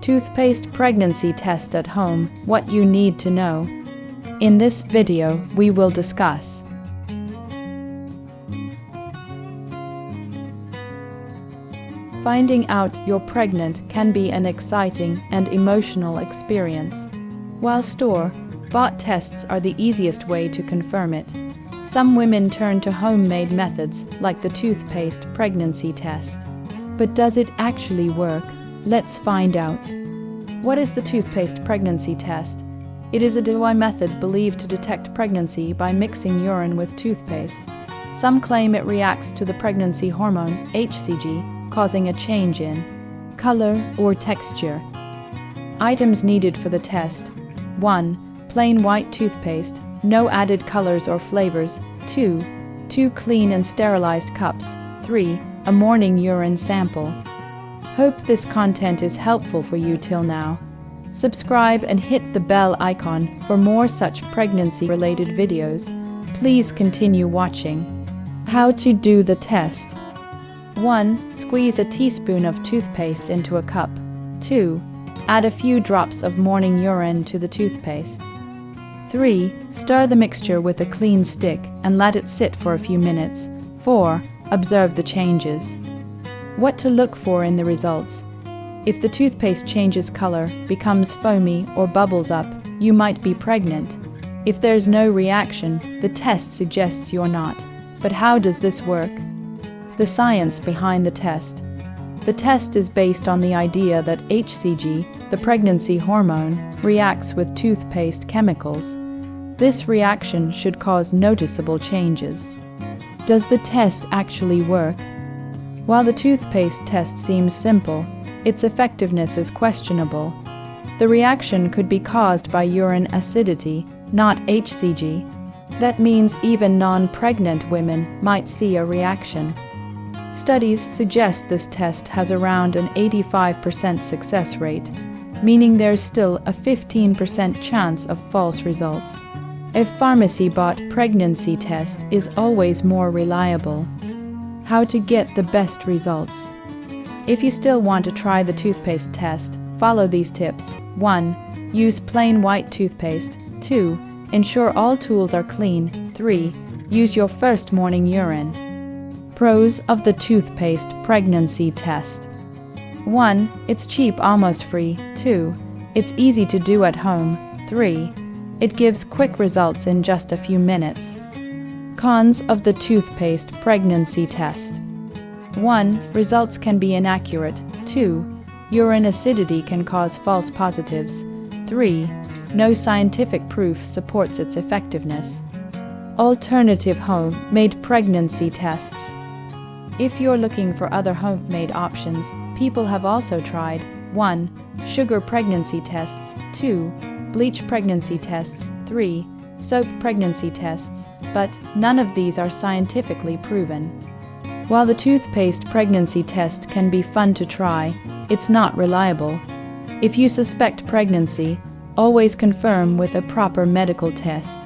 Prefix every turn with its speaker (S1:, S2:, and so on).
S1: Toothpaste pregnancy test at home, what you need to know. In this video, we will discuss finding out you're pregnant can be an exciting and emotional experience. While store-bought tests are the easiest way to confirm it, some women turn to homemade methods like the toothpaste pregnancy test. But does it actually work? Let's find out. What is the toothpaste pregnancy test? It is a DIY method believed to detect pregnancy by mixing urine with toothpaste. Some claim it reacts to the pregnancy hormone, HCG, causing a change in color or texture. Items needed for the test: 1. Plain white toothpaste, no added colors or flavors. 2. 2 clean and sterilized cups. 3. A morning urine sample. Hope this content is helpful for you till now. Subscribe and hit the bell icon for more such pregnancy-related videos. Please continue watching. How to do the test. 1. Squeeze a teaspoon of toothpaste into a cup. 2. Add a few drops of morning urine to the toothpaste. 3. Stir the mixture with a clean stick and let it sit for a few minutes. 4. Observe the changes. What to look for in the results. If the toothpaste changes color, becomes foamy, or bubbles up, you might be pregnant. If there's no reaction, the test suggests you're not. But how does this work? The science behind the test. The test is based on the idea that HCG, the pregnancy hormone, reacts with toothpaste chemicals. This reaction should cause noticeable changes. Does the test actually work? While the toothpaste test seems simple, its effectiveness is questionable. The reaction could be caused by urine acidity, not HCG. That means even non-pregnant women might see a reaction. Studies suggest this test has around an 85% success rate, meaning there's still a 15% chance of false results. A pharmacy-bought pregnancy test is always more reliable. How to get the best results. If you still want to try the toothpaste test, follow these tips. 1. Use plain white toothpaste. 2. Ensure all tools are clean. 3. Use your first morning urine. Pros of the toothpaste pregnancy test. 1. It's cheap, almost free. 2. It's easy to do at home. 3. It gives quick results in just a few minutes. Cons of the toothpaste pregnancy test. 1. Results can be inaccurate. 2. Urine acidity can cause false positives. 3. No scientific proof supports its effectiveness. Alternative homemade pregnancy tests. If you're looking for other homemade options, people have also tried 1. Sugar pregnancy tests. 2. Bleach pregnancy tests. 3. Soap pregnancy tests, but none of these are scientifically proven. While the toothpaste pregnancy test can be fun to try, it's not reliable. If you suspect pregnancy, always confirm with a proper medical test.